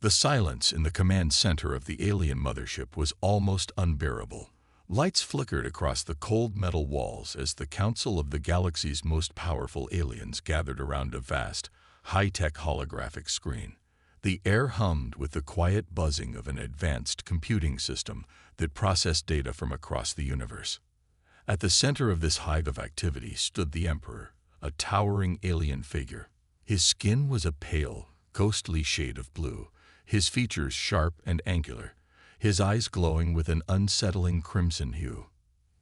The silence in the command center of the alien mothership was almost unbearable. Lights flickered across the cold metal walls as the Council of the Galaxy's most powerful aliens gathered around a vast, high-tech holographic screen. The air hummed with the quiet buzzing of an advanced computing system that processed data from across the universe. At the center of this hive of activity stood the Emperor, a towering alien figure. His skin was a pale, ghostly shade of blue, his features sharp and angular, his eyes glowing with an unsettling crimson hue.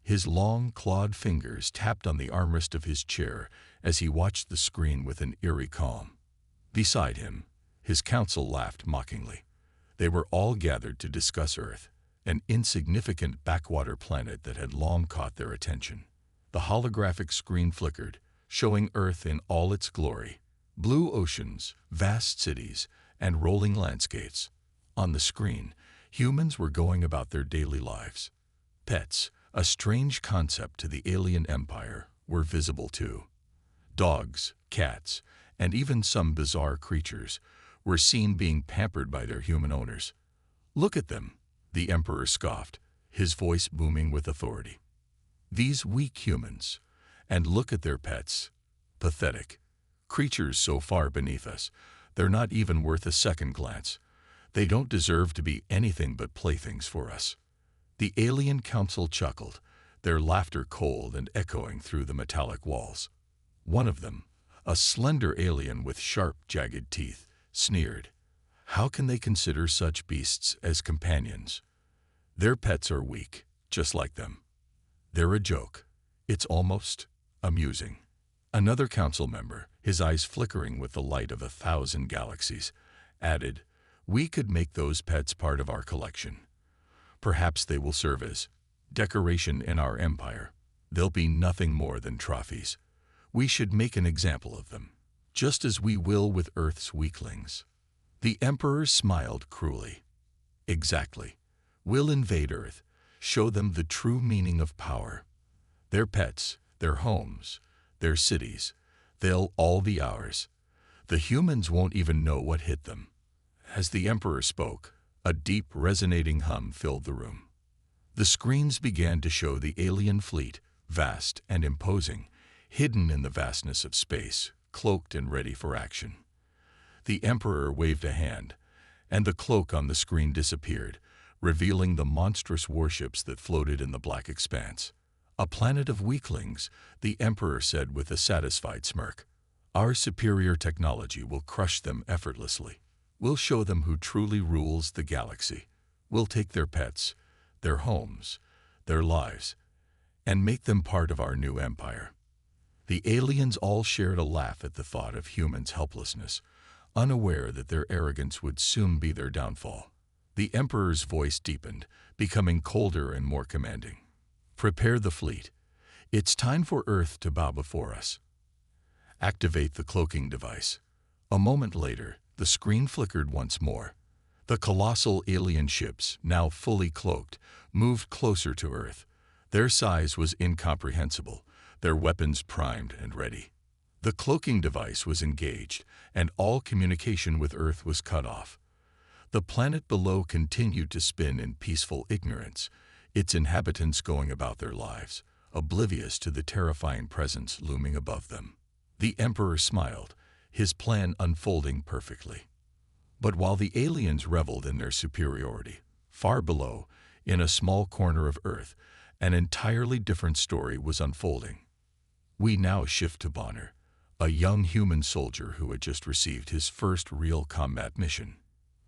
His long, clawed fingers tapped on the armrest of his chair as he watched the screen with an eerie calm. Beside him, his council laughed mockingly. They were all gathered to discuss Earth, an insignificant backwater planet that had long caught their attention. The holographic screen flickered, showing Earth in all its glory. Blue oceans, vast cities, and rolling landscapes. On the screen, humans were going about their daily lives. Pets, a strange concept to the alien empire, were visible too. Dogs, cats, and even some bizarre creatures were seen being pampered by their human owners. "Look at them," the Emperor scoffed, his voice booming with authority. "These weak humans. And look at their pets. Pathetic. Creatures so far beneath us, they're not even worth a second glance. They don't deserve to be anything but playthings for us." The alien council chuckled, their laughter cold and echoing through the metallic walls. One of them, a slender alien with sharp, jagged teeth, sneered. "How can they consider such beasts as companions? Their pets are weak, just like them. They're a joke. It's almost amusing." Another council member, his eyes flickering with the light of 1,000 galaxies, added, "We could make those pets part of our collection. Perhaps they will serve as decoration in our empire. They'll be nothing more than trophies. We should make an example of them, just as we will with Earth's weaklings." The Emperor smiled cruelly. "Exactly. We'll invade Earth, show them the true meaning of power. Their pets, their homes, their cities, they'll all be ours. The humans won't even know what hit them." As the Emperor spoke, a deep, resonating hum filled the room. The screens began to show the alien fleet, vast and imposing, hidden in the vastness of space, cloaked and ready for action. The Emperor waved a hand, and the cloak on the screen disappeared, revealing the monstrous warships that floated in the black expanse. "A planet of weaklings," the Emperor said with a satisfied smirk. "Our superior technology will crush them effortlessly. We'll show them who truly rules the galaxy. We'll take their pets, their homes, their lives, and make them part of our new empire." The aliens all shared a laugh at the thought of humans' helplessness, unaware that their arrogance would soon be their downfall. The Emperor's voice deepened, becoming colder and more commanding. "Prepare the fleet. It's time for Earth to bow before us. Activate the cloaking device." A moment later, the screen flickered once more. The colossal alien ships, now fully cloaked, moved closer to Earth. Their size was incomprehensible, their weapons primed and ready. The cloaking device was engaged, and all communication with Earth was cut off. The planet below continued to spin in peaceful ignorance, its inhabitants going about their lives, oblivious to the terrifying presence looming above them. The Emperor smiled, his plan unfolding perfectly. But while the aliens reveled in their superiority, far below, in a small corner of Earth, an entirely different story was unfolding. We now shift to Bonner, a young human soldier who had just received his first real combat mission.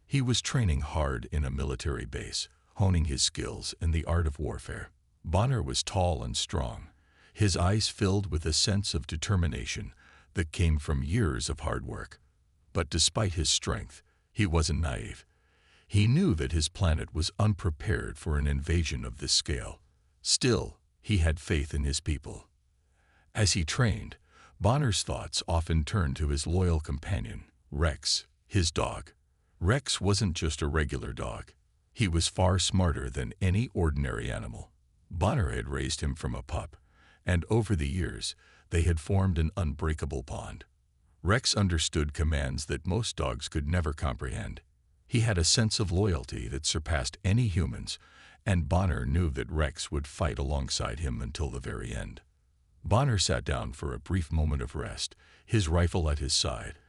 He was training hard in a military base, honing his skills in the art of warfare. Bonner was tall and strong, his eyes filled with a sense of determination that came from years of hard work. But despite his strength, he wasn't naive. He knew that his planet was unprepared for an invasion of this scale. Still, he had faith in his people. As he trained, Bonner's thoughts often turned to his loyal companion, Rex, his dog. Rex wasn't just a regular dog. He was far smarter than any ordinary animal. Bonner had raised him from a pup, and over the years, they had formed an unbreakable bond. Rex understood commands that most dogs could never comprehend. He had a sense of loyalty that surpassed any humans, and Bonner knew that Rex would fight alongside him until the very end. Bonner sat down for a brief moment of rest, his rifle at his side,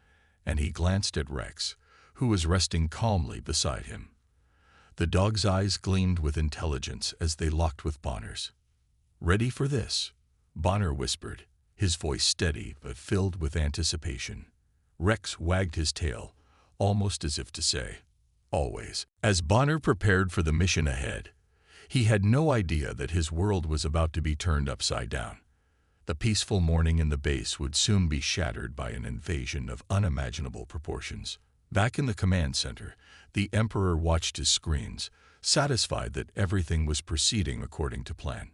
and he glanced at Rex, who was resting calmly beside him. The dog's eyes gleamed with intelligence as they locked with Bonner's. "Ready for this?" Bonner whispered, his voice steady but filled with anticipation. Rex wagged his tail, almost as if to say, "Always." As Bonner prepared for the mission ahead, he had no idea that his world was about to be turned upside down. The peaceful morning in the base would soon be shattered by an invasion of unimaginable proportions. Back in the command center, the Emperor watched his screens, satisfied that everything was proceeding according to plan.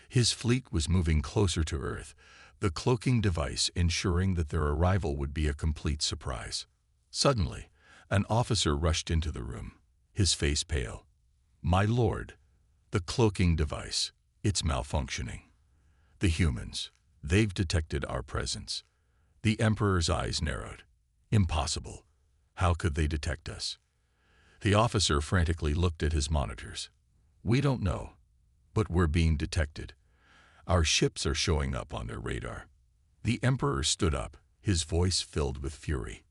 His fleet was moving closer to Earth, the cloaking device ensuring that their arrival would be a complete surprise. Suddenly, an officer rushed into the room, his face pale. "My lord, the cloaking device, it's malfunctioning. The humans, they've detected our presence." The Emperor's eyes narrowed. "Impossible. How could they detect us?" The officer frantically looked at his monitors. "We don't know, but we're being detected. Our ships are showing up on their radar." The Emperor stood up, his voice filled with fury.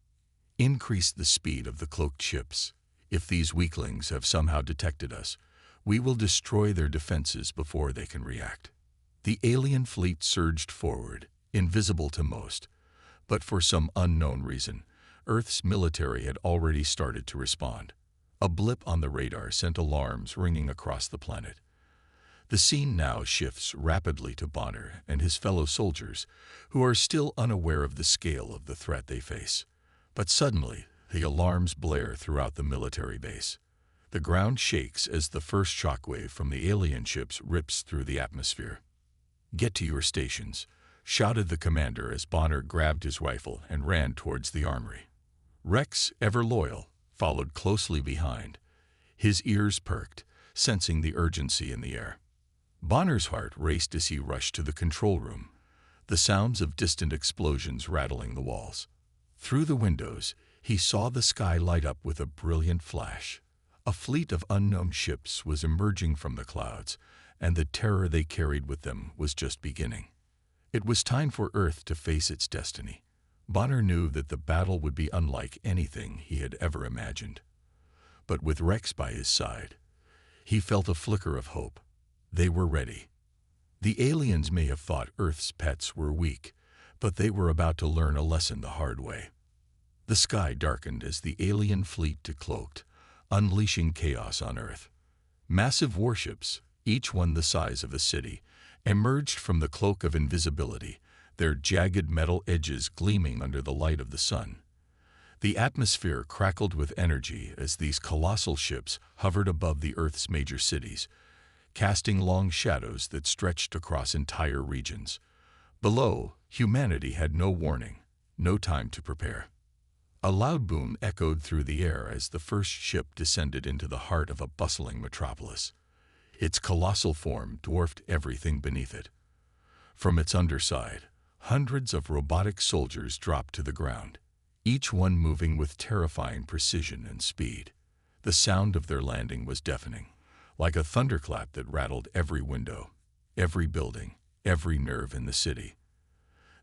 "Increase the speed of the cloaked ships. If these weaklings have somehow detected us, we will destroy their defenses before they can react." The alien fleet surged forward, invisible to most, but for some unknown reason, Earth's military had already started to respond. A blip on the radar sent alarms ringing across the planet. The scene now shifts rapidly to Bonner and his fellow soldiers, who are still unaware of the scale of the threat they face. But suddenly, the alarms blare throughout the military base. The ground shakes as the first shockwave from the alien ships rips through the atmosphere. "Get to your stations," shouted the commander as Bonner grabbed his rifle and ran towards the armory. Rex, ever loyal, followed closely behind. His ears perked, sensing the urgency in the air. Bonner's heart raced as he rushed to the control room, the sounds of distant explosions rattling the walls. Through the windows, he saw the sky light up with a brilliant flash. A fleet of unknown ships was emerging from the clouds, and the terror they carried with them was just beginning. It was time for Earth to face its destiny. Bonner knew that the battle would be unlike anything he had ever imagined. But with Rex by his side, he felt a flicker of hope. They were ready. The aliens may have thought Earth's pets were weak, but they were about to learn a lesson the hard way. The sky darkened as the alien fleet decloaked, unleashing chaos on Earth. Massive warships, each one the size of a city, emerged from the cloak of invisibility, their jagged metal edges gleaming under the light of the sun. The atmosphere crackled with energy as these colossal ships hovered above the Earth's major cities, casting long shadows that stretched across entire regions. Below, humanity had no warning, no time to prepare. A loud boom echoed through the air as the first ship descended into the heart of a bustling metropolis. Its colossal form dwarfed everything beneath it. From its underside, hundreds of robotic soldiers dropped to the ground, each one moving with terrifying precision and speed. The sound of their landing was deafening, like a thunderclap that rattled every window, every building, every nerve in the city.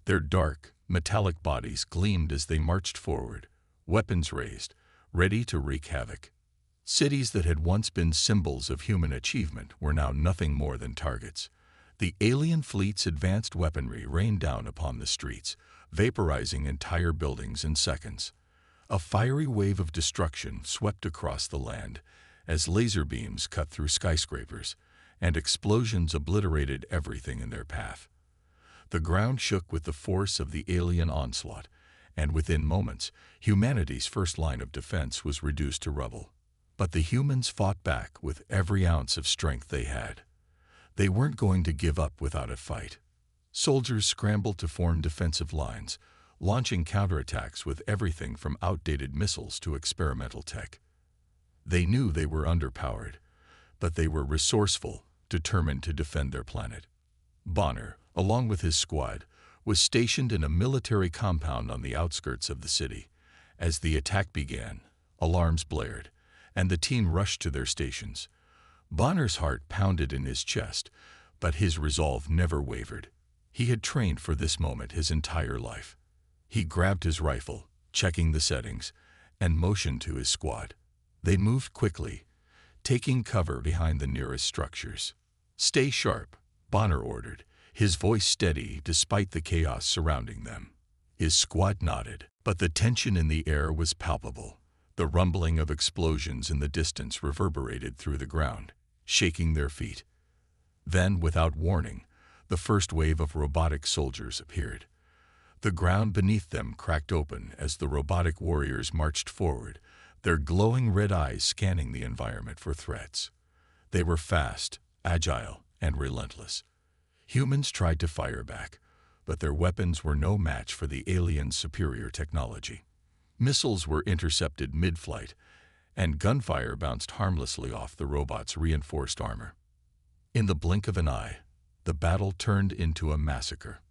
Their dark, metallic bodies gleamed as they marched forward, weapons raised, ready to wreak havoc. Cities that had once been symbols of human achievement were now nothing more than targets. The alien fleet's advanced weaponry rained down upon the streets, vaporizing entire buildings in seconds. A fiery wave of destruction swept across the land as laser beams cut through skyscrapers, and explosions obliterated everything in their path. The ground shook with the force of the alien onslaught, and within moments, humanity's first line of defense was reduced to rubble. But the humans fought back with every ounce of strength they had. They weren't going to give up without a fight. Soldiers scrambled to form defensive lines, launching counterattacks with everything from outdated missiles to experimental tech. They knew they were underpowered, but they were resourceful, determined to defend their planet. Bonner, along with his squad, was stationed in a military compound on the outskirts of the city. As the attack began, Alarms blared, and the team rushed to their stations. Bonner's heart pounded in his chest, but his resolve never wavered. He had trained for this moment his entire life. He grabbed his rifle, checking the settings, and motioned to his squad. They moved quickly, taking cover behind the nearest structures. "Stay sharp," Bonner ordered, his voice steady despite the chaos surrounding them. His squad nodded, but the tension in the air was palpable. The rumbling of explosions in the distance reverberated through the ground, shaking their feet. Then, without warning, the first wave of robotic soldiers appeared. The ground beneath them cracked open as the robotic warriors marched forward, their glowing red eyes scanning the environment for threats. They were fast, agile, and relentless. Humans tried to fire back, but their weapons were no match for the aliens' superior technology. Missiles were intercepted mid-flight, and gunfire bounced harmlessly off the robots' reinforced armor. In the blink of an eye, the battle turned into a massacre.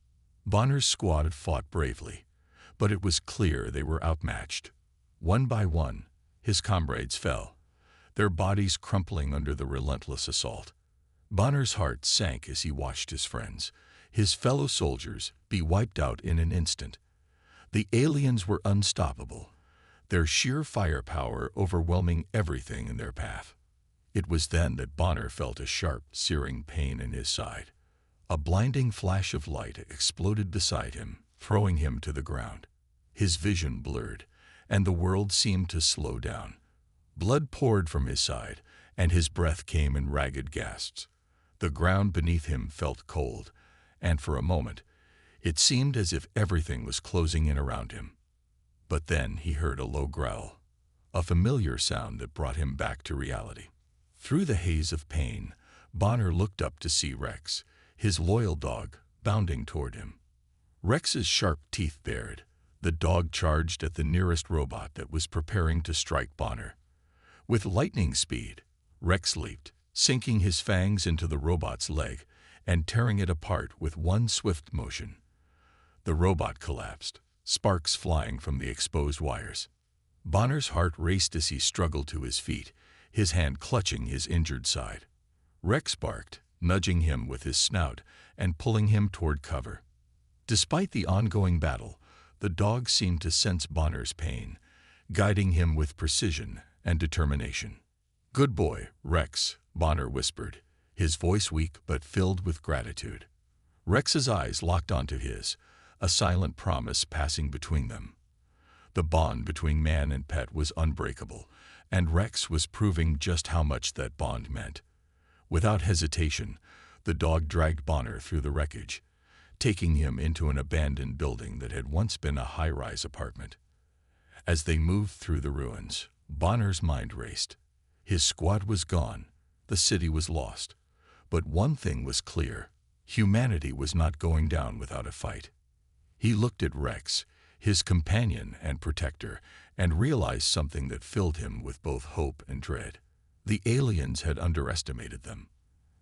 Bonner's squad fought bravely, but it was clear they were outmatched. One by one, his comrades fell, their bodies crumpling under the relentless assault. Bonner's heart sank as he watched his friends, his fellow soldiers, be wiped out in an instant. The aliens were unstoppable, their sheer firepower overwhelming everything in their path. It was then that Bonner felt a sharp, searing pain in his side. A blinding flash of light exploded beside him, throwing him to the ground. His vision blurred, and the world seemed to slow down. Blood poured from his side, and his breath came in ragged gasps. The ground beneath him felt cold, and for a moment, it seemed as if everything was closing in around him. But then he heard a low growl, a familiar sound that brought him back to reality. Through the haze of pain, Bonner looked up to see Rex, his loyal dog, bounding toward him. Rex's sharp teeth bared. The dog charged at the nearest robot that was preparing to strike Bonner. With lightning speed, Rex leaped, sinking his fangs into the robot's leg and tearing it apart with one swift motion. The robot collapsed, sparks flying from the exposed wires. Bonner's heart raced as he struggled to his feet, his hand clutching his injured side. Rex barked, nudging him with his snout and pulling him toward cover. Despite the ongoing battle, the dog seemed to sense Bonner's pain, guiding him with precision and determination. "Good boy, Rex," Bonner whispered, his voice weak but filled with gratitude. Rex's eyes locked onto his, a silent promise passing between them. The bond between man and pet was unbreakable, and Rex was proving just how much that bond meant. Without hesitation, the dog dragged Bonner through the wreckage, taking him into an abandoned building that had once been a high-rise apartment. As they moved through the ruins, Bonner's mind raced. His squad was gone, the city was lost. But one thing was clear: humanity was not going down without a fight. He looked at Rex, his companion and protector, and realized something that filled him with both hope and dread. The aliens had underestimated them.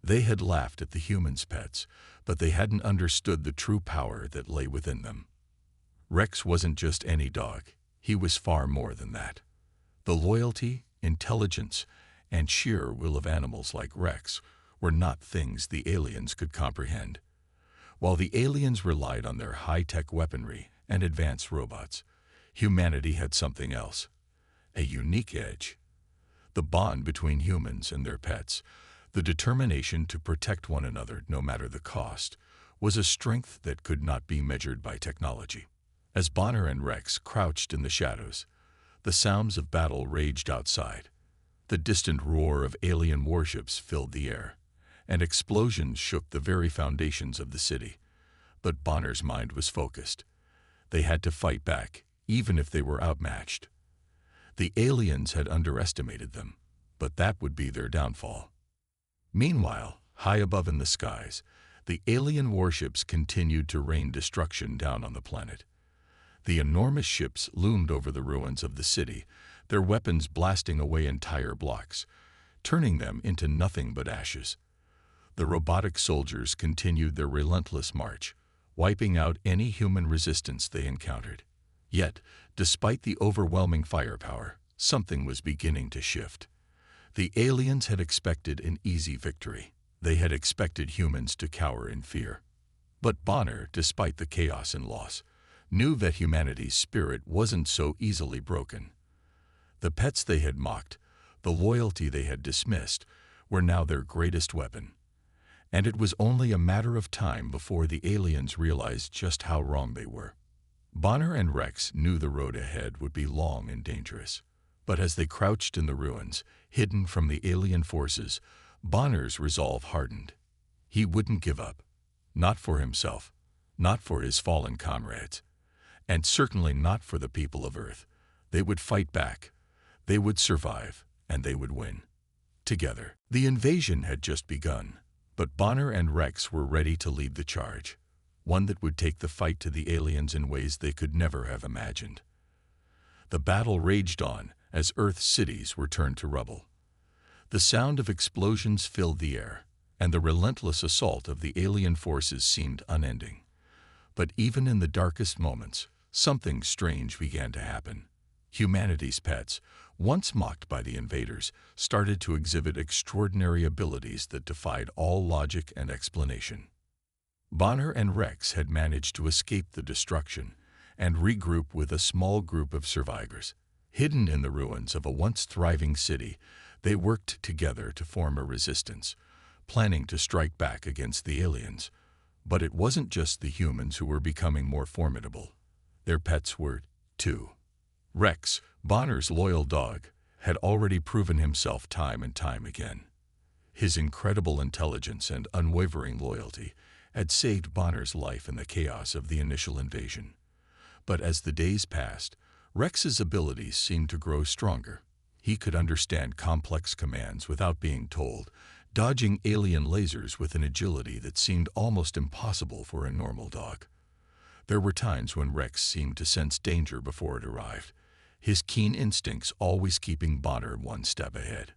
They had laughed at the humans' pets, but they hadn't understood the true power that lay within them. Rex wasn't just any dog. He was far more than that. The loyalty, intelligence, and sheer will of animals like Rex were not things the aliens could comprehend. While the aliens relied on their high-tech weaponry and advanced robots, humanity had something else, a unique edge. The bond between humans and their pets, the determination to protect one another no matter the cost, was a strength that could not be measured by technology. As Bonner and Rex crouched in the shadows, the sounds of battle raged outside. The distant roar of alien warships filled the air, and explosions shook the very foundations of the city. But Bonner's mind was focused. They had to fight back, even if they were outmatched. The aliens had underestimated them, but that would be their downfall. Meanwhile, high above in the skies, the alien warships continued to rain destruction down on the planet. The enormous ships loomed over the ruins of the city, their weapons blasting away entire blocks, turning them into nothing but ashes. The robotic soldiers continued their relentless march, wiping out any human resistance they encountered. Yet, despite the overwhelming firepower, something was beginning to shift. The aliens had expected an easy victory. They had expected humans to cower in fear. But Bonner, despite the chaos and loss, knew that humanity's spirit wasn't so easily broken. The pets they had mocked, the loyalty they had dismissed, were now their greatest weapon. And it was only a matter of time before the aliens realized just how wrong they were. Bonner and Rex knew the road ahead would be long and dangerous. But as they crouched in the ruins, hidden from the alien forces, Bonner's resolve hardened. He wouldn't give up. Not for himself, not for his fallen comrades, and certainly not for the people of Earth. They would fight back. They would survive, and they would win. Together. The invasion had just begun, but Bonner and Rex were ready to lead the charge, one that would take the fight to the aliens in ways they could never have imagined. The battle raged on as Earth's cities were turned to rubble. The sound of explosions filled the air, and the relentless assault of the alien forces seemed unending. But even in the darkest moments, something strange began to happen. Humanity's pets, once mocked by the invaders, started to exhibit extraordinary abilities that defied all logic and explanation. Bonner and Rex had managed to escape the destruction and regroup with a small group of survivors. Hidden in the ruins of a once thriving city, they worked together to form a resistance, planning to strike back against the aliens. But it wasn't just the humans who were becoming more formidable. Their pets were, too. Rex, Bonner's loyal dog, had already proven himself time and time again. His incredible intelligence and unwavering loyalty had saved Bonner's life in the chaos of the initial invasion. But as the days passed, Rex's abilities seemed to grow stronger. He could understand complex commands without being told, dodging alien lasers with an agility that seemed almost impossible for a normal dog. There were times when Rex seemed to sense danger before it arrived, his keen instincts always keeping Bonner one step ahead.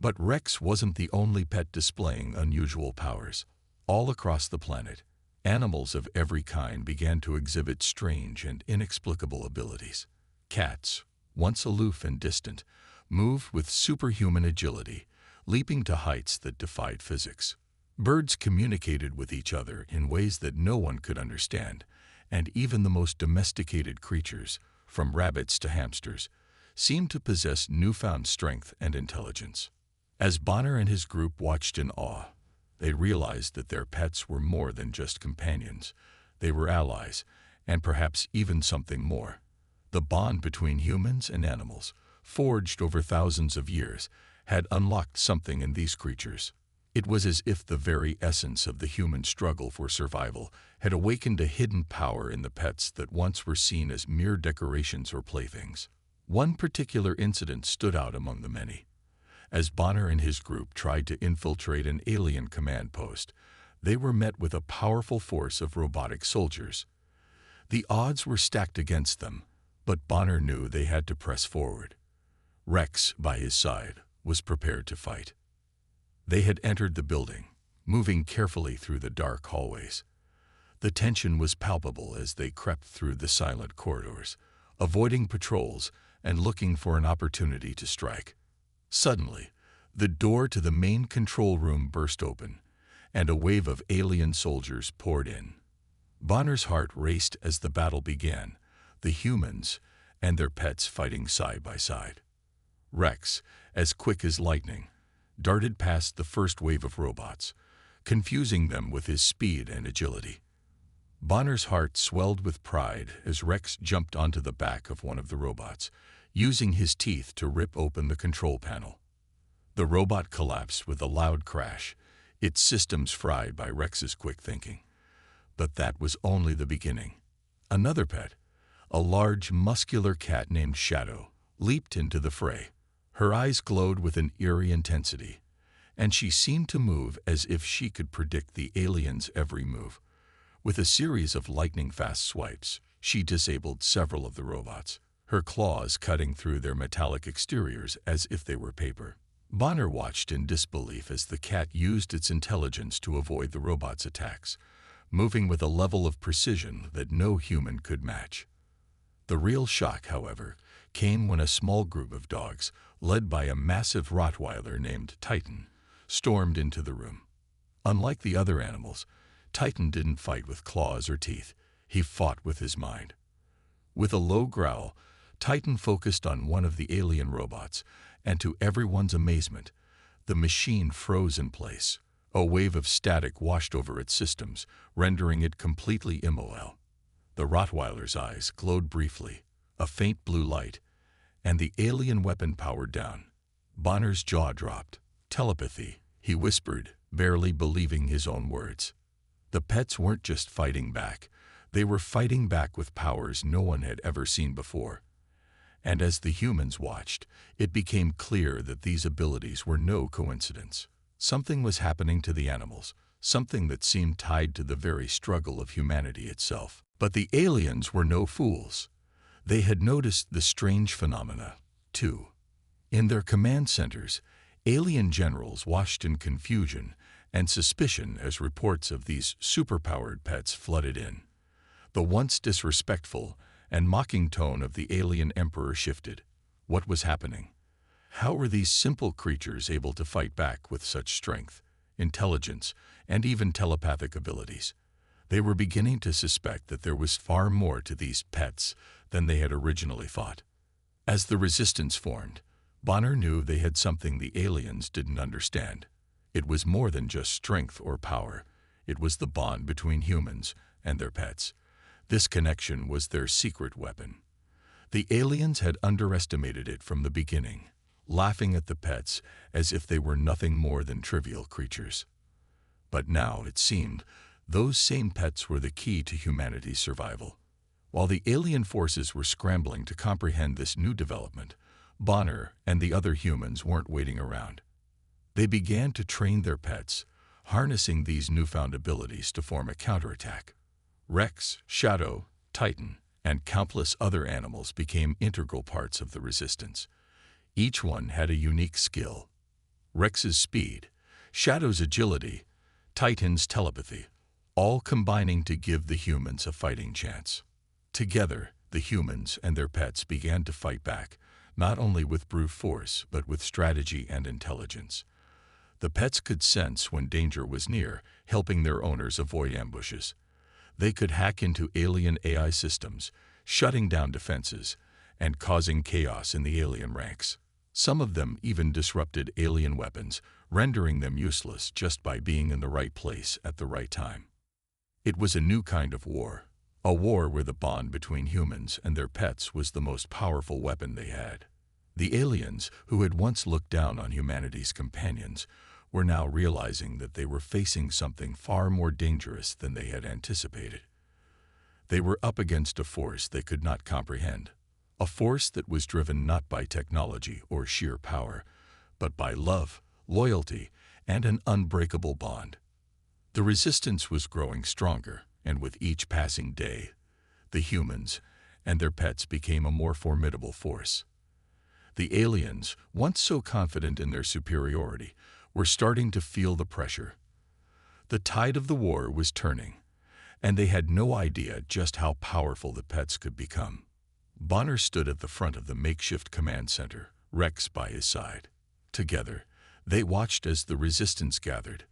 But Rex wasn't the only pet displaying unusual powers. All across the planet, animals of every kind began to exhibit strange and inexplicable abilities. Cats, once aloof and distant, moved with superhuman agility, leaping to heights that defied physics. Birds communicated with each other in ways that no one could understand, and even the most domesticated creatures, from rabbits to hamsters, seemed to possess newfound strength and intelligence. As Bonner and his group watched in awe, they realized that their pets were more than just companions. They were allies, and perhaps even something more. The bond between humans and animals, forged over thousands of years, had unlocked something in these creatures. It was as if the very essence of the human struggle for survival had awakened a hidden power in the pets that once were seen as mere decorations or playthings. One particular incident stood out among the many. As Bonner and his group tried to infiltrate an alien command post, they were met with a powerful force of robotic soldiers. The odds were stacked against them, but Bonner knew they had to press forward. Rex, by his side, was prepared to fight. They had entered the building, moving carefully through the dark hallways. The tension was palpable as they crept through the silent corridors, avoiding patrols and looking for an opportunity to strike. Suddenly, the door to the main control room burst open, and a wave of alien soldiers poured in. Bonner's heart raced as the battle began, the humans and their pets fighting side by side. Rex, as quick as lightning, darted past the first wave of robots, confusing them with his speed and agility. Bonner's heart swelled with pride as Rex jumped onto the back of one of the robots, using his teeth to rip open the control panel. The robot collapsed with a loud crash, its systems fried by Rex's quick thinking. But that was only the beginning. Another pet, a large, muscular cat named Shadow, leaped into the fray. Her eyes glowed with an eerie intensity, and she seemed to move as if she could predict the aliens' every move. With a series of lightning-fast swipes, she disabled several of the robots, her claws cutting through their metallic exteriors as if they were paper. Bonner watched in disbelief as the cat used its intelligence to avoid the robots' attacks, moving with a level of precision that no human could match. The real shock, however, came when a small group of dogs, led by a massive Rottweiler named Titan, stormed into the room. Unlike the other animals, Titan didn't fight with claws or teeth. He fought with his mind. With a low growl, Titan focused on one of the alien robots, and to everyone's amazement, the machine froze in place. A wave of static washed over its systems, rendering it completely immobile. The Rottweiler's eyes glowed briefly, a faint blue light, and the alien weapon powered down. Bonner's jaw dropped. Telepathy, he whispered, barely believing his own words. The pets weren't just fighting back. They were fighting back with powers no one had ever seen before. And as the humans watched, it became clear that these abilities were no coincidence. Something was happening to the animals, something that seemed tied to the very struggle of humanity itself. But the aliens were no fools. They had noticed the strange phenomena, too. In their command centers, alien generals watched in confusion and suspicion as reports of these superpowered pets flooded in. The once disrespectful and mocking tone of the alien emperor shifted. What was happening? How were these simple creatures able to fight back with such strength, intelligence, and even telepathic abilities? They were beginning to suspect that there was far more to these pets than they had originally thought. As the resistance formed, Bonner knew they had something the aliens didn't understand. It was more than just strength or power. It was the bond between humans and their pets. This connection was their secret weapon. The aliens had underestimated it from the beginning, laughing at the pets as if they were nothing more than trivial creatures. But now, it seemed, those same pets were the key to humanity's survival. While the alien forces were scrambling to comprehend this new development, Bonner and the other humans weren't waiting around. They began to train their pets, harnessing these newfound abilities to form a counterattack. Rex, Shadow, Titan, and countless other animals became integral parts of the resistance. Each one had a unique skill. Rex's speed, Shadow's agility, Titan's telepathy, all combining to give the humans a fighting chance. Together, the humans and their pets began to fight back, not only with brute force, but with strategy and intelligence. The pets could sense when danger was near, helping their owners avoid ambushes. They could hack into alien AI systems, shutting down defenses, and causing chaos in the alien ranks. Some of them even disrupted alien weapons, rendering them useless just by being in the right place at the right time. It was a new kind of war, a war where the bond between humans and their pets was the most powerful weapon they had. The aliens, who had once looked down on humanity's companions, were now realizing that they were facing something far more dangerous than they had anticipated. They were up against a force they could not comprehend, a force that was driven not by technology or sheer power, but by love, loyalty, and an unbreakable bond. The resistance was growing stronger, and with each passing day, the humans and their pets became a more formidable force. The aliens, once so confident in their superiority, were starting to feel the pressure. The tide of the war was turning, and they had no idea just how powerful the pets could become. Bonner stood at the front of the makeshift command center, Rex by his side. Together, they watched as the resistance gathered,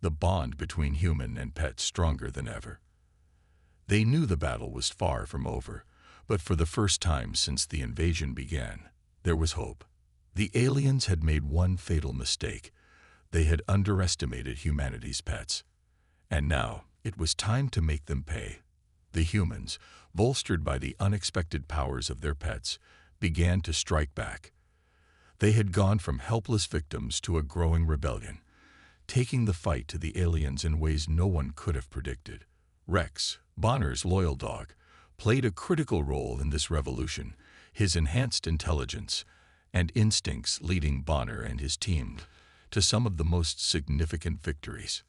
the bond between human and pet stronger than ever. They knew the battle was far from over, but for the first time since the invasion began, there was hope. The aliens had made one fatal mistake. They had underestimated humanity's pets. And now, it was time to make them pay. The humans, bolstered by the unexpected powers of their pets, began to strike back. They had gone from helpless victims to a growing rebellion, taking the fight to the aliens in ways no one could have predicted. Rex, Bonner's loyal dog, played a critical role in this revolution, his enhanced intelligence and instincts leading Bonner and his team to some of the most significant victories.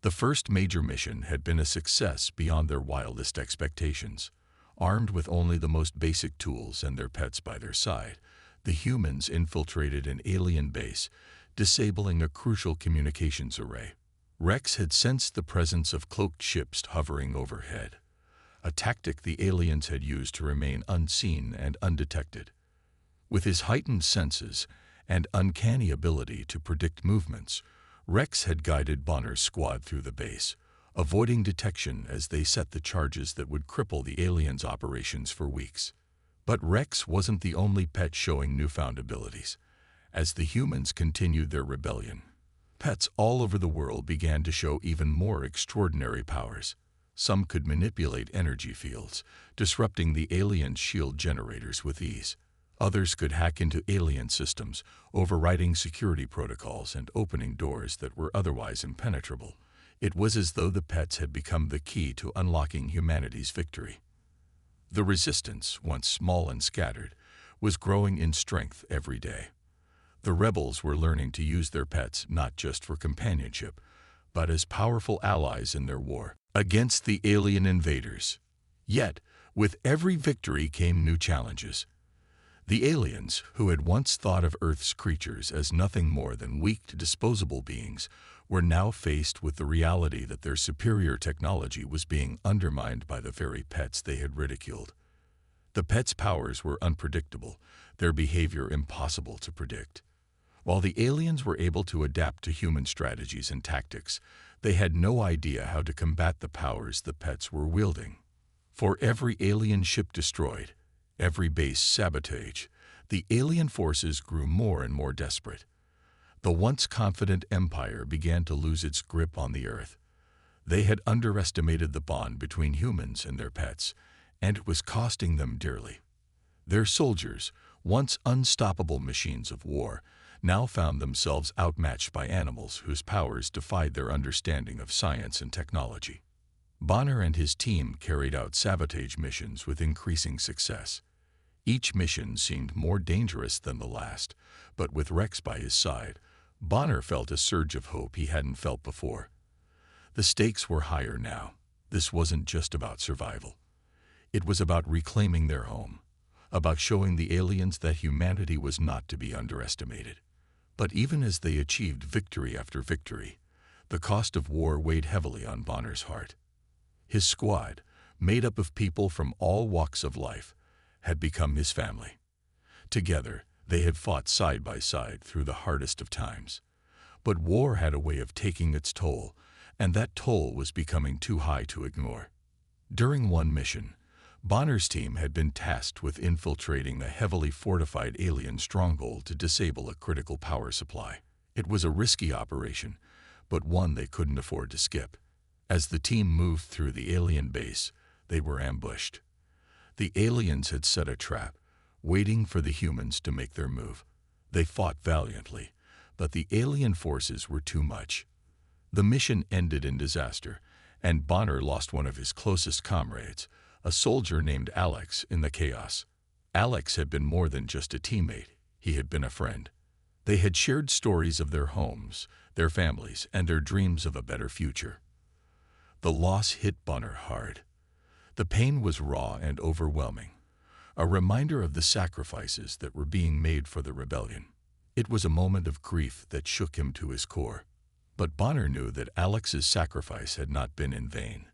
The first major mission had been a success beyond their wildest expectations. Armed with only the most basic tools and their pets by their side, the humans infiltrated an alien base, disabling a crucial communications array. Rex had sensed the presence of cloaked ships hovering overhead. a tactic the aliens had used to remain unseen and undetected. With his heightened senses and uncanny ability to predict movements, Rex had guided Bonner's squad through the base, avoiding detection as they set the charges that would cripple the aliens' operations for weeks. But Rex wasn't the only pet showing newfound abilities. As the humans continued their rebellion, pets all over the world began to show even more extraordinary powers. Some could manipulate energy fields, disrupting the alien shield generators with ease. Others could hack into alien systems, overriding security protocols and opening doors that were otherwise impenetrable. It was as though the pets had become the key to unlocking humanity's victory. The resistance, once small and scattered, was growing in strength every day. The rebels were learning to use their pets not just for companionship, but as powerful allies in their war against the alien invaders. Yet, with every victory came new challenges. The aliens, who had once thought of Earth's creatures as nothing more than weak, disposable beings, were now faced with the reality that their superior technology was being undermined by the very pets they had ridiculed. The pets' powers were unpredictable, their behavior impossible to predict. While the aliens were able to adapt to human strategies and tactics, they had no idea how to combat the powers the pets were wielding. For every alien ship destroyed, every base sabotaged, the alien forces grew more and more desperate. The once confident empire began to lose its grip on the Earth. They had underestimated the bond between humans and their pets, and it was costing them dearly. Their soldiers, once unstoppable machines of war, now found themselves outmatched by animals whose powers defied their understanding of science and technology. Bonner and his team carried out sabotage missions with increasing success. Each mission seemed more dangerous than the last, but with Rex by his side, Bonner felt a surge of hope he hadn't felt before. The stakes were higher now. This wasn't just about survival. It was about reclaiming their home, about showing the aliens that humanity was not to be underestimated. But even as they achieved victory after victory, the cost of war weighed heavily on Bonner's heart. His squad, made up of people from all walks of life, had become his family. Together, they had fought side by side through the hardest of times. But war had a way of taking its toll, and that toll was becoming too high to ignore. During one mission, Bonner's team had been tasked with infiltrating a heavily fortified alien stronghold to disable a critical power supply. It was a risky operation, but one they couldn't afford to skip. As the team moved through the alien base, they were ambushed. The aliens had set a trap, waiting for the humans to make their move. They fought valiantly, but the alien forces were too much. The mission ended in disaster, and Bonner lost one of his closest comrades, a soldier named Alex, in the chaos. Alex had been more than just a teammate, he had been a friend. They had shared stories of their homes, their families, and their dreams of a better future. The loss hit Bonner hard. The pain was raw and overwhelming, a reminder of the sacrifices that were being made for the rebellion. It was a moment of grief that shook him to his core. But Bonner knew that Alex's sacrifice had not been in vain.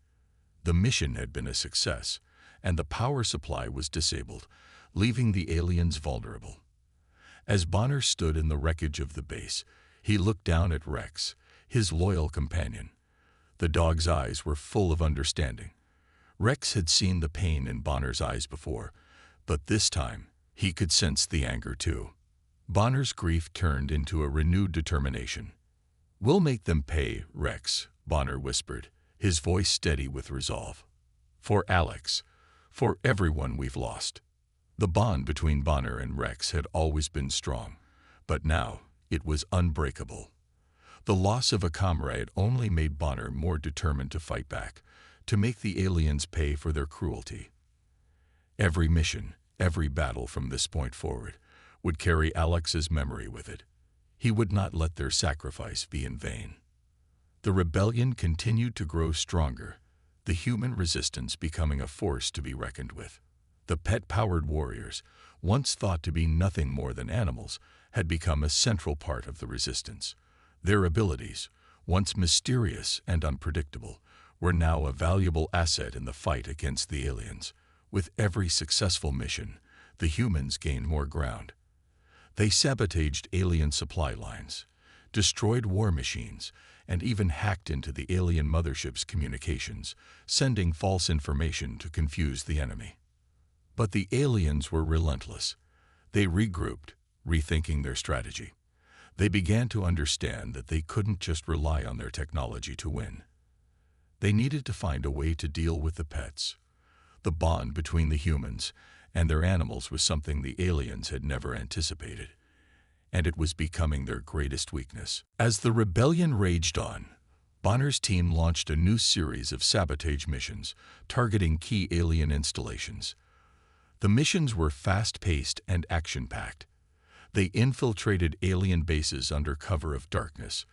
The mission had been a success, and the power supply was disabled, leaving the aliens vulnerable. As Bonner stood in the wreckage of the base, he looked down at Rex, his loyal companion. The dog's eyes were full of understanding. Rex had seen the pain in Bonner's eyes before, but this time he could sense the anger too. Bonner's grief turned into a renewed determination. "We'll make them pay, Rex," Bonner whispered, his voice steady with resolve. "For Alex, for everyone we've lost." The bond between Bonner and Rex had always been strong, but now it was unbreakable. The loss of a comrade only made Bonner more determined to fight back, to make the aliens pay for their cruelty. Every mission, every battle from this point forward, would carry Alex's memory with it. He would not let their sacrifice be in vain. The rebellion continued to grow stronger, the human resistance becoming a force to be reckoned with. The pet-powered warriors, once thought to be nothing more than animals, had become a central part of the resistance. Their abilities, once mysterious and unpredictable, were now a valuable asset in the fight against the aliens. With every successful mission, the humans gained more ground. They sabotaged alien supply lines, destroyed war machines, and even hacked into the alien mothership's communications, sending false information to confuse the enemy. But the aliens were relentless. They regrouped, rethinking their strategy. They began to understand that they couldn't just rely on their technology to win. They needed to find a way to deal with the pets. The bond between the humans and their animals was something the aliens had never anticipated, and it was becoming their greatest weakness. As the rebellion raged on, Bonner's team launched a new series of sabotage missions targeting key alien installations. The missions were fast-paced and action-packed. They infiltrated alien bases under cover of darkness,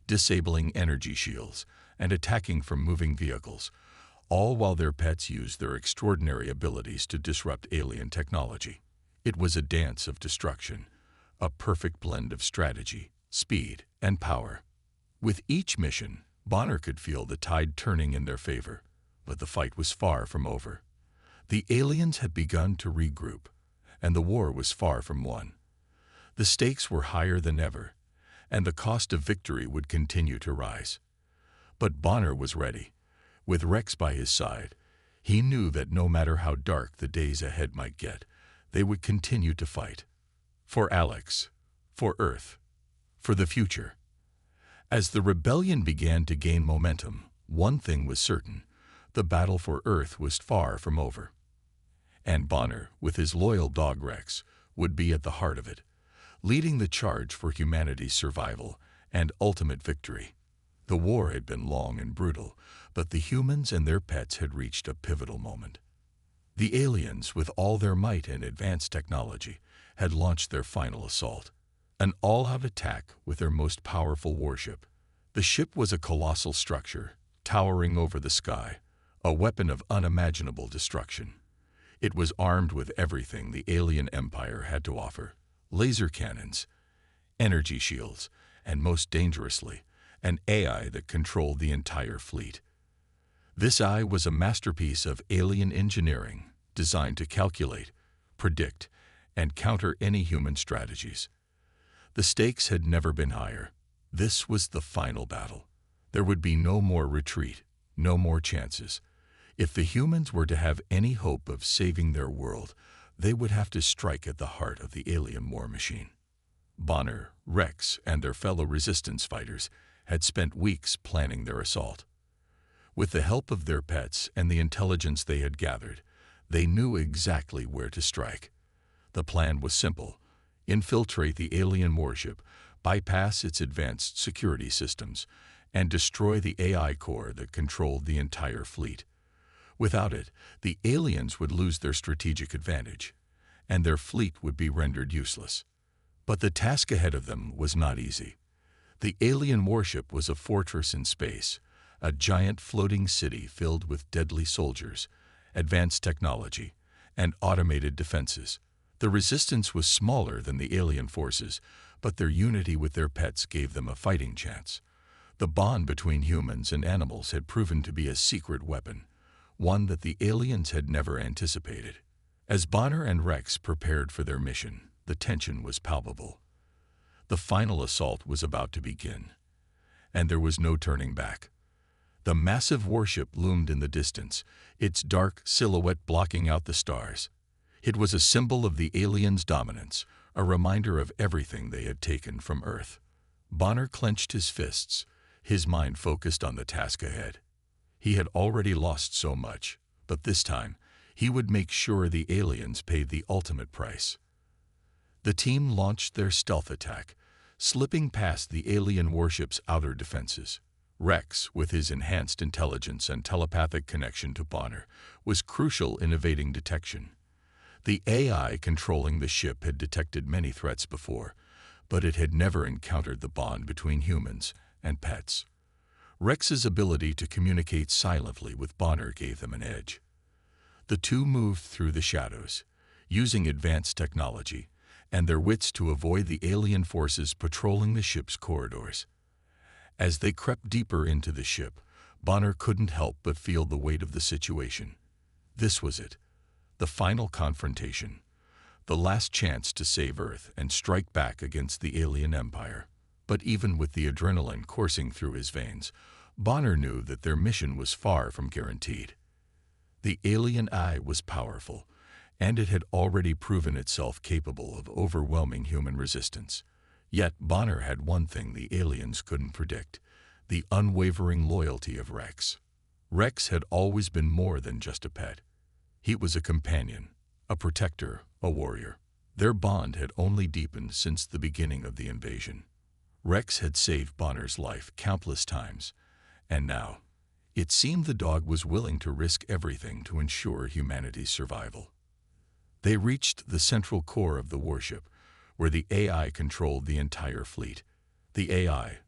disabling energy shields and attacking from moving vehicles, all while their pets used their extraordinary abilities to disrupt alien technology. It was a dance of destruction, a perfect blend of strategy, speed, and power. With each mission, Bonner could feel the tide turning in their favor, but the fight was far from over. The aliens had begun to regroup, and the war was far from won. The stakes were higher than ever, and the cost of victory would continue to rise. But Bonner was ready. With Rex by his side, he knew that no matter how dark the days ahead might get, they would continue to fight. For Alex, for Earth, for the future. As the rebellion began to gain momentum, one thing was certain: the battle for Earth was far from over. And Bonner, with his loyal dog Rex, would be at the heart of it, leading the charge for humanity's survival and ultimate victory. The war had been long and brutal, but the humans and their pets had reached a pivotal moment. The aliens, with all their might and advanced technology, had launched their final assault, an all-out attack with their most powerful warship. The ship was a colossal structure, towering over the sky, a weapon of unimaginable destruction. It was armed with everything the alien empire had to offer: laser cannons, energy shields, and most dangerously, an AI that controlled the entire fleet. This AI was a masterpiece of alien engineering, designed to calculate, predict, and counter any human strategies. The stakes had never been higher. This was the final battle. There would be no more retreat, no more chances. If the humans were to have any hope of saving their world, they would have to strike at the heart of the alien war machine. Bonner, Rex, and their fellow resistance fighters had spent weeks planning their assault. With the help of their pets and the intelligence they had gathered, they knew exactly where to strike. The plan was simple: infiltrate the alien warship, bypass its advanced security systems, and destroy the AI core that controlled the entire fleet. Without it, the aliens would lose their strategic advantage, and their fleet would be rendered useless. But the task ahead of them was not easy. The alien warship was a fortress in space, a giant floating city filled with deadly soldiers, advanced technology, and automated defenses. The resistance was smaller than the alien forces, but their unity with their pets gave them a fighting chance. The bond between humans and animals had proven to be a secret weapon, one that the aliens had never anticipated. As Bonner and Rex prepared for their mission, the tension was palpable. The final assault was about to begin, and there was no turning back. The massive warship loomed in the distance, its dark silhouette blocking out the stars. It was a symbol of the aliens' dominance, a reminder of everything they had taken from Earth. Bonner clenched his fists, his mind focused on the task ahead. He had already lost so much, but this time, he would make sure the aliens paid the ultimate price. The team launched their stealth attack, slipping past the alien warship's outer defenses. Rex, with his enhanced intelligence and telepathic connection to Bonner, was crucial in evading detection. The AI controlling the ship had detected many threats before, but it had never encountered the bond between humans and pets. Rex's ability to communicate silently with Bonner gave them an edge. The two moved through the shadows, using advanced technology and their wits to avoid the alien forces patrolling the ship's corridors. As they crept deeper into the ship, Bonner couldn't help but feel the weight of the situation. This was it, the final confrontation, the last chance to save Earth and strike back against the alien empire. But even with the adrenaline coursing through his veins, Bonner knew that their mission was far from guaranteed. The alien eye was powerful, and it had already proven itself capable of overwhelming human resistance. Yet Bonner had one thing the aliens couldn't predict: the unwavering loyalty of Rex. Rex had always been more than just a pet. He was a companion, a protector, a warrior. Their bond had only deepened since the beginning of the invasion. Rex had saved Bonner's life countless times, and now, it seemed the dog was willing to risk everything to ensure humanity's survival. They reached the central core of the warship, where the AI controlled the entire fleet. The AI,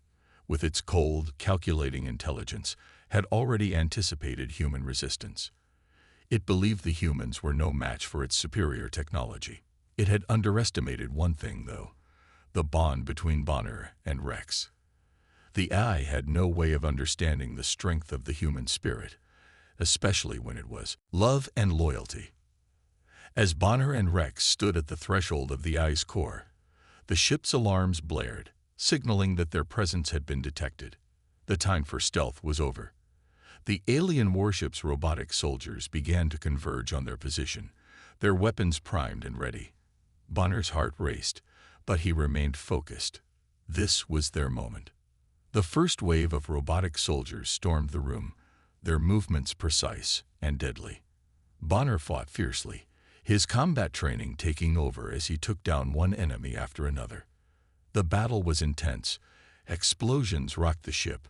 with its cold, calculating intelligence, had already anticipated human resistance. It believed the humans were no match for its superior technology. It had underestimated one thing, though: the bond between Bonner and Rex. The AI had no way of understanding the strength of the human spirit, especially when it was love and loyalty. As Bonner and Rex stood at the threshold of the AI's core, the ship's alarms blared, signaling that their presence had been detected. The time for stealth was over. The alien warship's robotic soldiers began to converge on their position, their weapons primed and ready. Bonner's heart raced, but he remained focused. This was their moment. The first wave of robotic soldiers stormed the room, their movements precise and deadly. Bonner fought fiercely, his combat training taking over as he took down one enemy after another. The battle was intense. Explosions rocked the ship,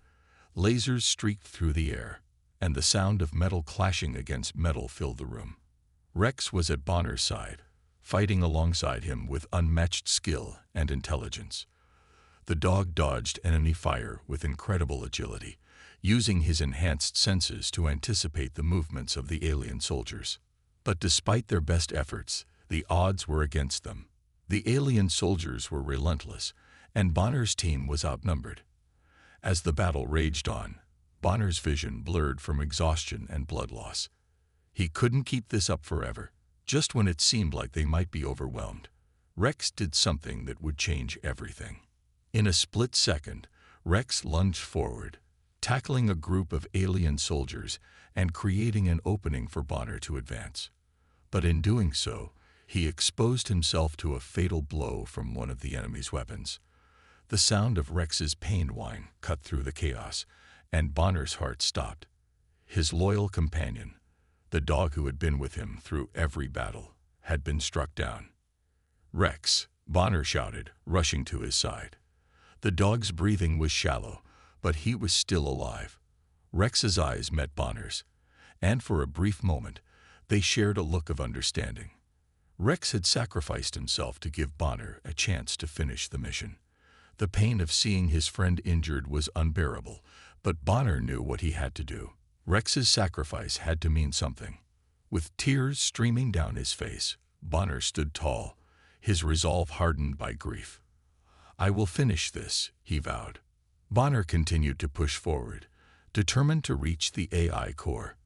lasers streaked through the air, and the sound of metal clashing against metal filled the room. Rex was at Bonner's side, fighting alongside him with unmatched skill and intelligence. The dog dodged enemy fire with incredible agility, using his enhanced senses to anticipate the movements of the alien soldiers. But despite their best efforts, the odds were against them. The alien soldiers were relentless, and Bonner's team was outnumbered. As the battle raged on, Bonner's vision blurred from exhaustion and blood loss. He couldn't keep this up forever. Just when it seemed like they might be overwhelmed, Rex did something that would change everything. In a split second, Rex lunged forward, tackling a group of alien soldiers and creating an opening for Bonner to advance. But in doing so, he exposed himself to a fatal blow from one of the enemy's weapons. The sound of Rex's pained whine cut through the chaos, and Bonner's heart stopped. His loyal companion, the dog who had been with him through every battle, had been struck down. "Rex!" Bonner shouted, rushing to his side. The dog's breathing was shallow, but he was still alive. Rex's eyes met Bonner's, and for a brief moment, they shared a look of understanding. Rex had sacrificed himself to give Bonner a chance to finish the mission. The pain of seeing his friend injured was unbearable, but Bonner knew what he had to do. Rex's sacrifice had to mean something. With tears streaming down his face, Bonner stood tall, his resolve hardened by grief. "I will finish this," he vowed. Bonner continued to push forward, determined to reach the AI core.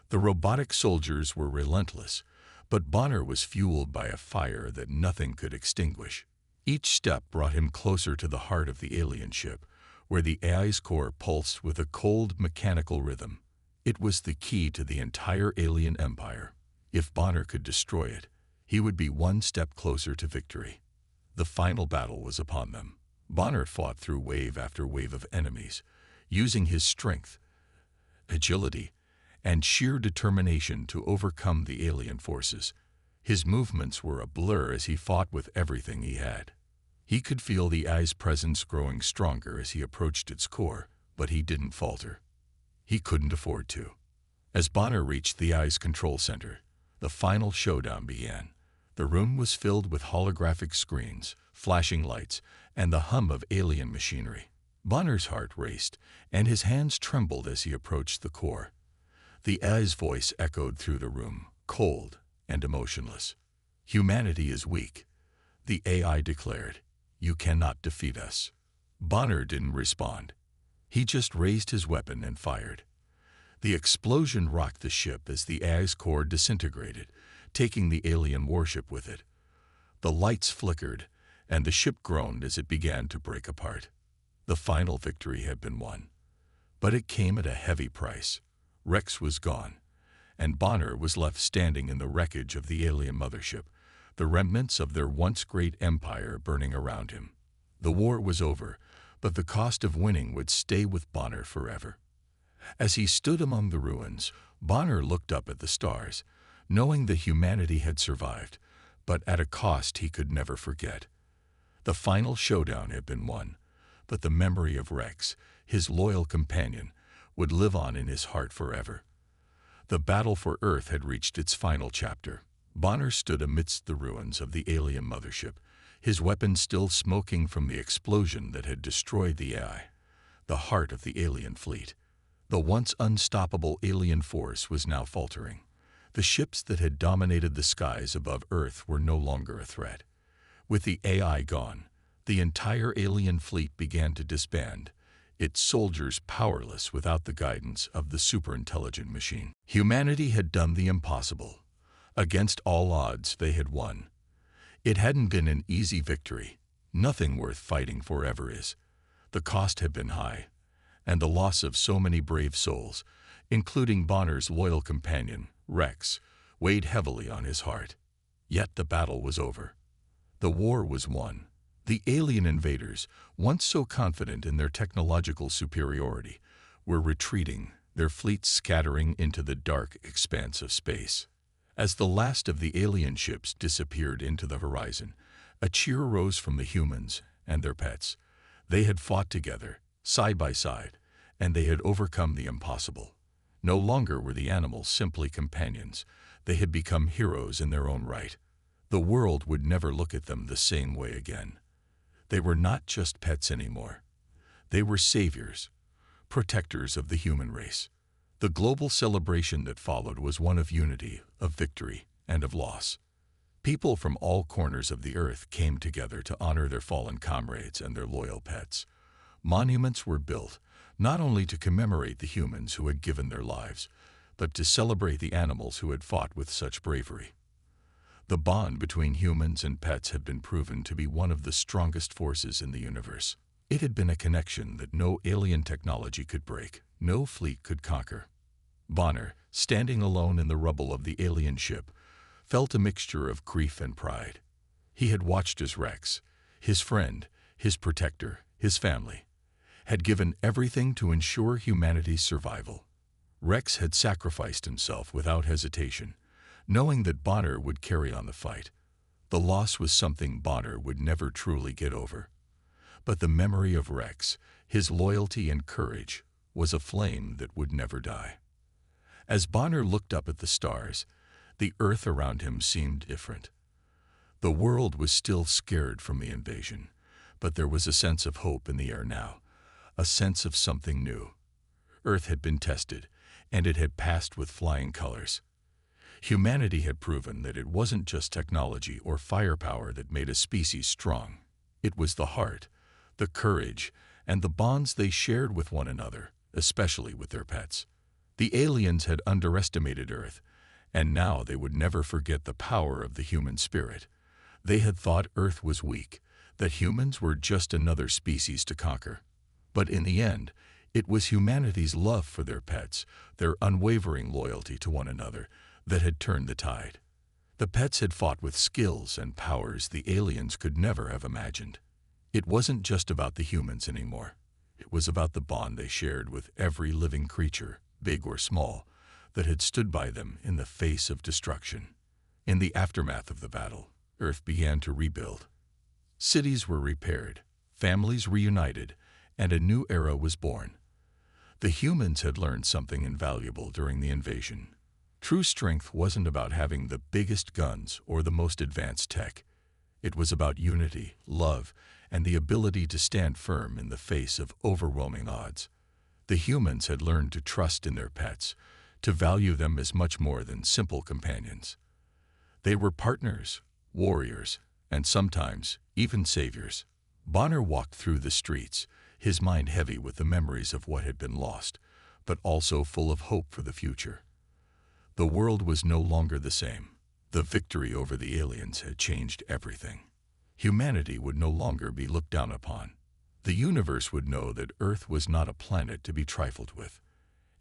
The robotic soldiers were relentless, but Bonner was fueled by a fire that nothing could extinguish. Each step brought him closer to the heart of the alien ship, where the AI's core pulsed with a cold, mechanical rhythm. It was the key to the entire alien empire. If Bonner could destroy it, he would be one step closer to victory. The final battle was upon them. Bonner fought through wave after wave of enemies, using his strength, agility, and sheer determination to overcome the alien forces. His movements were a blur as he fought with everything he had. He could feel the AI's presence growing stronger as he approached its core, but he didn't falter. He couldn't afford to. As Bonner reached the AI's control center, the final showdown began. The room was filled with holographic screens, flashing lights, and the hum of alien machinery. Bonner's heart raced, and his hands trembled as he approached the core. The AI's voice echoed through the room, cold and emotionless. "Humanity is weak," the AI declared. "You cannot defeat us." Bonner didn't respond. He just raised his weapon and fired. The explosion rocked the ship as the AI's core disintegrated, taking the alien warship with it. The lights flickered, and the ship groaned as it began to break apart. The final victory had been won. But it came at a heavy price. Rex was gone, and Bonner was left standing in the wreckage of the alien mothership, the remnants of their once great empire burning around him. The war was over, but the cost of winning would stay with Bonner forever. As he stood among the ruins, Bonner looked up at the stars, knowing that humanity had survived, but at a cost he could never forget. The final showdown had been won, but the memory of Rex, his loyal companion, would live on in his heart forever. The battle for Earth had reached its final chapter. Bonner stood amidst the ruins of the alien mothership, his weapon still smoking from the explosion that had destroyed the AI, the heart of the alien fleet. The once unstoppable alien force was now faltering. The ships that had dominated the skies above Earth were no longer a threat. With the AI gone, the entire alien fleet began to disband, its soldiers powerless without the guidance of the superintelligent machine. Humanity had done the impossible. Against all odds, they had won. It hadn't been an easy victory. Nothing worth fighting for ever is. The cost had been high, and the loss of so many brave souls, including Bonner's loyal companion, Rex, weighed heavily on his heart. Yet the battle was over. The war was won. The alien invaders, once so confident in their technological superiority, were retreating, their fleets scattering into the dark expanse of space. As the last of the alien ships disappeared into the horizon, a cheer rose from the humans and their pets. They had fought together, side by side, and they had overcome the impossible. No longer were the animals simply companions. They had become heroes in their own right. The world would never look at them the same way again. They were not just pets anymore. They were saviors, protectors of the human race. The global celebration that followed was one of unity, of victory, and of loss. People from all corners of the earth came together to honor their fallen comrades and their loyal pets. Monuments were built, not only to commemorate the humans who had given their lives, but to celebrate the animals who had fought with such bravery. The bond between humans and pets had been proven to be one of the strongest forces in the universe. It had been a connection that no alien technology could break, no fleet could conquer. Bonner, standing alone in the rubble of the alien ship, felt a mixture of grief and pride. He had watched as Rex, his friend, his protector, his family, had given everything to ensure humanity's survival. Rex had sacrificed himself without hesitation, knowing that Bonner would carry on the fight. The loss was something Bonner would never truly get over. But the memory of Rex, his loyalty and courage, was a flame that would never die. As Bonner looked up at the stars, the earth around him seemed different. The world was still scared from the invasion, but there was a sense of hope in the air now, a sense of something new. Earth had been tested, and it had passed with flying colors. Humanity had proven that it wasn't just technology or firepower that made a species strong. It was the heart, the courage, and the bonds they shared with one another, especially with their pets. The aliens had underestimated Earth, and now they would never forget the power of the human spirit. They had thought Earth was weak, that humans were just another species to conquer. But in the end, it was humanity's love for their pets, their unwavering loyalty to one another, that had turned the tide. The pets had fought with skills and powers the aliens could never have imagined. It wasn't just about the humans anymore. It was about the bond they shared with every living creature, big or small, that had stood by them in the face of destruction. In the aftermath of the battle, Earth began to rebuild. Cities were repaired, families reunited, and a new era was born. The humans had learned something invaluable during the invasion. True strength wasn't about having the biggest guns or the most advanced tech. It was about unity, love, and the ability to stand firm in the face of overwhelming odds. The humans had learned to trust in their pets, to value them as much more than simple companions. They were partners, warriors, and sometimes even saviors. Bonner walked through the streets, his mind heavy with the memories of what had been lost, but also full of hope for the future. The world was no longer the same. The victory over the aliens had changed everything. Humanity would no longer be looked down upon. The universe would know that Earth was not a planet to be trifled with.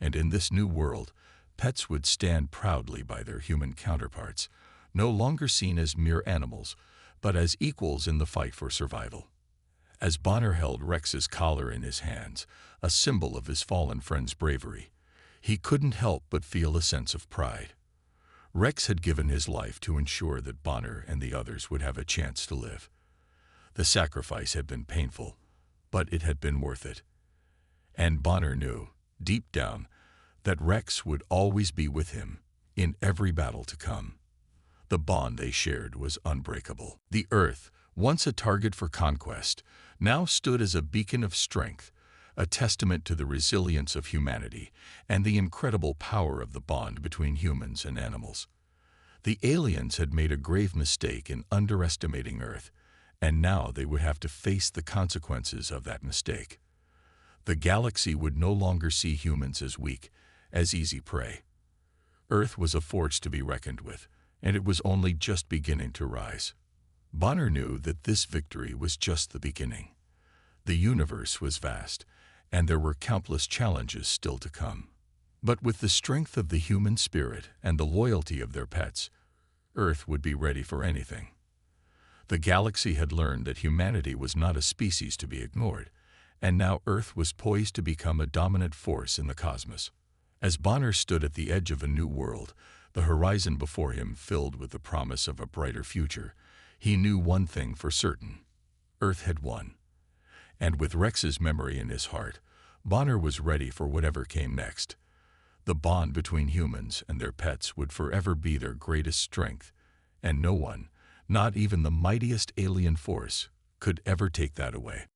And in this new world, pets would stand proudly by their human counterparts, no longer seen as mere animals, but as equals in the fight for survival. As Bonner held Rex's collar in his hands, a symbol of his fallen friend's bravery, he couldn't help but feel a sense of pride. Rex had given his life to ensure that Bonner and the others would have a chance to live. The sacrifice had been painful, but it had been worth it. And Bonner knew, deep down, that Rex would always be with him in every battle to come. The bond they shared was unbreakable. The Earth, once a target for conquest, now stood as a beacon of strength, a testament to the resilience of humanity and the incredible power of the bond between humans and animals. The aliens had made a grave mistake in underestimating Earth, and now they would have to face the consequences of that mistake. The galaxy would no longer see humans as weak, as easy prey. Earth was a force to be reckoned with, and it was only just beginning to rise. Bonner knew that this victory was just the beginning. The universe was vast, and there were countless challenges still to come. But with the strength of the human spirit and the loyalty of their pets, Earth would be ready for anything. The galaxy had learned that humanity was not a species to be ignored, and now Earth was poised to become a dominant force in the cosmos. As Bonner stood at the edge of a new world, the horizon before him filled with the promise of a brighter future, he knew one thing for certain: Earth had won. And with Rex's memory in his heart, Bonner was ready for whatever came next. The bond between humans and their pets would forever be their greatest strength, and no one, not even the mightiest alien force, could ever take that away.